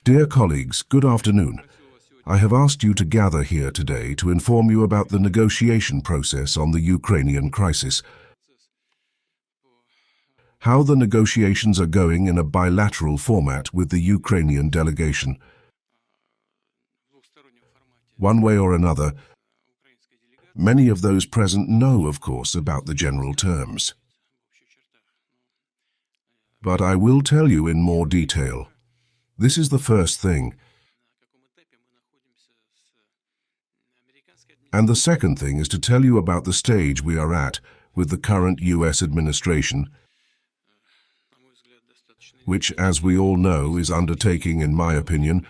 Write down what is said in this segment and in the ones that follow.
Dear colleagues, good afternoon. I have asked you to gather here today to inform you about the negotiation process on the Ukrainian crisis. How the negotiations are going in a bilateral format with the Ukrainian delegation. One way or another, many of those present know, of course, about the general terms. But I will tell you in more detail. This is the first thing. And the second thing is to tell you about the stage we are at with the current US administration, which, as we all know, is undertaking, in my opinion,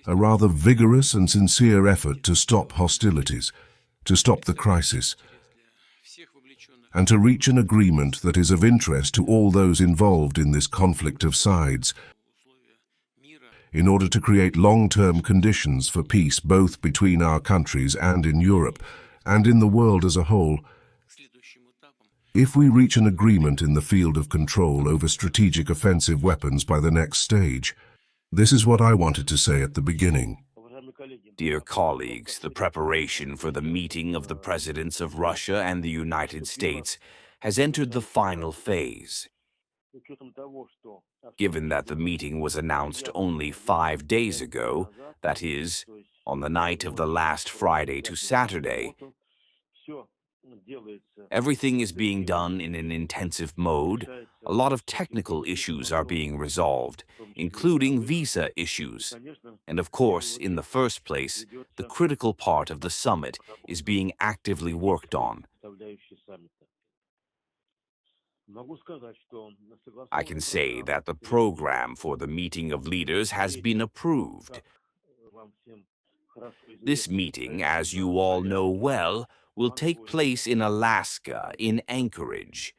a rather vigorous and sincere effort to stop hostilities, to stop the crisis, and to reach an agreement that is of interest to all those involved in this conflict of sides, in order to create long-term conditions for peace both between our countries and in Europe, and in the world as a whole. If we reach an agreement in the field of control over strategic offensive weapons by the next stage, this is what I wanted to say at the beginning. Dear colleagues, the preparation for the meeting of the presidents of Russia and the United States has entered the final phase. Given that the meeting was announced only 5 days ago, that is, on the night of the last Friday to Saturday, everything is being done in an intensive mode. A lot of technical issues are being resolved, including visa issues. And of course, in the first place, the critical part of the summit is being actively worked on. I can say that the program for the meeting of leaders has been approved. This meeting, as you all know well, will take place in Alaska, in Anchorage.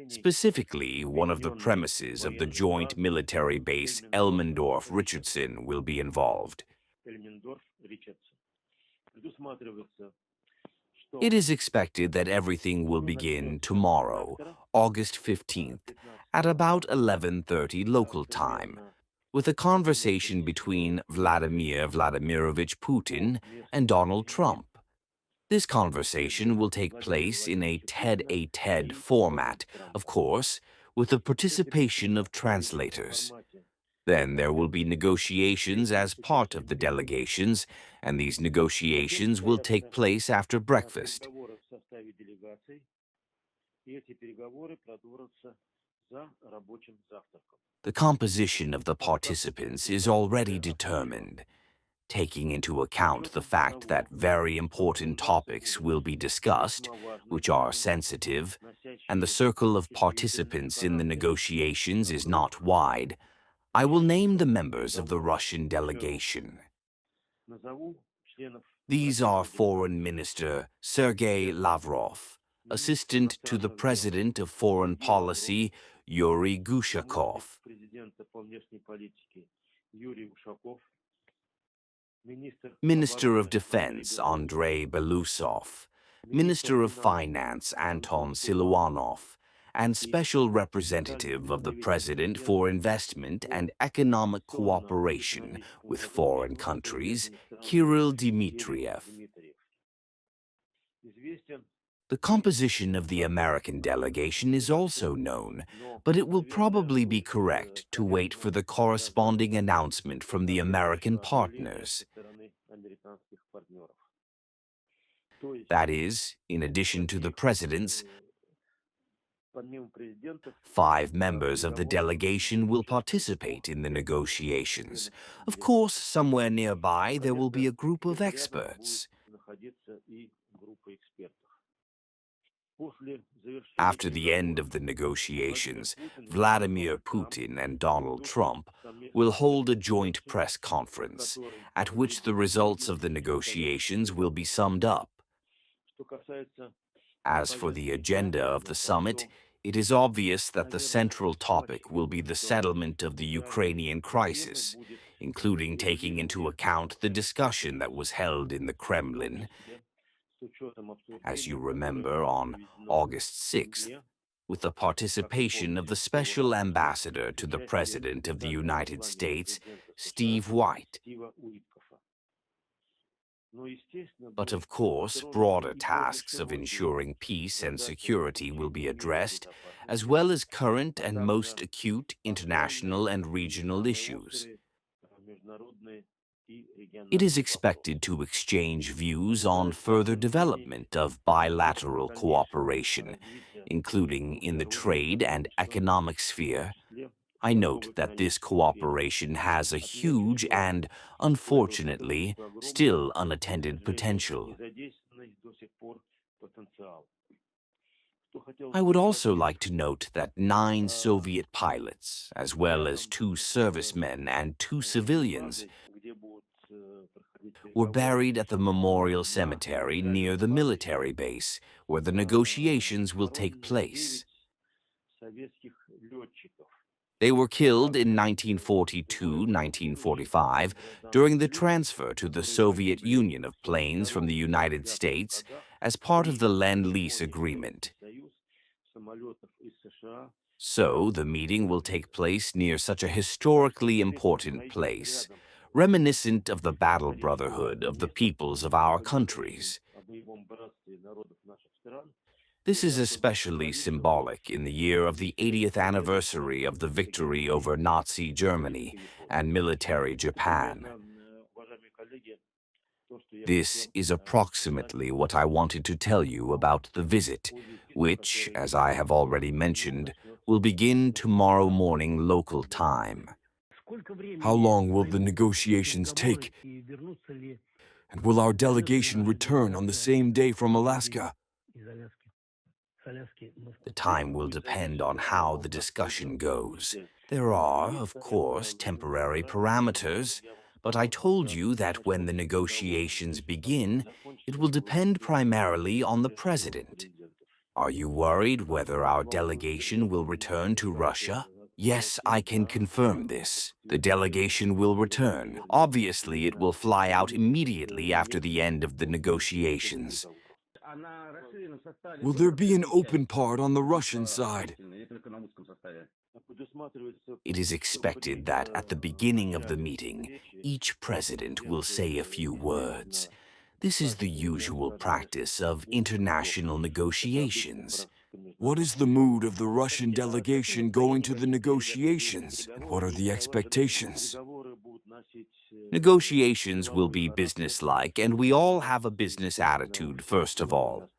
Specifically, one of the premises of the joint military base Elmendorf-Richardson will be involved. It is expected that everything will begin tomorrow, August 15th, at about 11:30 local time, with a conversation between Vladimir Vladimirovich Putin and Donald Trump. This conversation will take place in a TED-a-TED format, of course, with the participation of translators. Then there will be negotiations as part of the delegations, and these negotiations will take place after breakfast. The composition of the participants is already determined, taking into account the fact that very important topics will be discussed, which are sensitive, and the circle of participants in the negotiations is not wide. I will name the members of the Russian delegation. These are Foreign Minister Sergei Lavrov, Assistant to the President of Foreign Policy Yuri Gushakov, Minister of Defense Andrei Belousov, Minister of Finance Anton Siluanov, and Special Representative of the President for Investment and Economic Cooperation with Foreign Countries, Kirill Dmitriev. The composition of the American delegation is also known, but it will probably be correct to wait for the corresponding announcement from the American partners. That is, in addition to the presidents, 5 members of the delegation will participate in the negotiations. Of course, somewhere nearby there will be a group of experts. After the end of the negotiations, Vladimir Putin and Donald Trump will hold a joint press conference, at which the results of the negotiations will be summed up. As for the agenda of the summit, it is obvious that the central topic will be the settlement of the Ukrainian crisis, including taking into account the discussion that was held in the Kremlin. As you remember, on August 6th, with the participation of the Special Ambassador to the President of the United States, Steve White. But of course, broader tasks of ensuring peace and security will be addressed, as well as current and most acute international and regional issues. It is expected to exchange views on further development of bilateral cooperation, including in the trade and economic sphere. I note that this cooperation has a huge and, unfortunately, still unattended potential. I would also like to note that 9 Soviet pilots, as well as 2 servicemen and 2 civilians, were buried at the memorial cemetery near the military base, where the negotiations will take place. They were killed in 1942-1945 during the transfer to the Soviet Union of planes from the United States as part of the Lend-Lease Agreement. So, the meeting will take place near such a historically important place, reminiscent of the battle brotherhood of the peoples of our countries. This is especially symbolic in the year of the 80th anniversary of the victory over Nazi Germany and military Japan. This is approximately what I wanted to tell you about the visit, which, as I have already mentioned, will begin tomorrow morning local time. How long will the negotiations take? And will our delegation return on the same day from Alaska? The time will depend on how the discussion goes. There are, of course, temporary parameters, but I told you that when the negotiations begin, it will depend primarily on the president. Are you worried whether our delegation will return to Russia? Yes, I can confirm this. The delegation will return. Obviously, it will fly out immediately after the end of the negotiations. Will there be an open part on the Russian side? It is expected that at the beginning of the meeting, each president will say a few words. This is the usual practice of international negotiations. What is the mood of the Russian delegation going to the negotiations? And what are the expectations? Negotiations will be businesslike, and we all have a business attitude, first of all.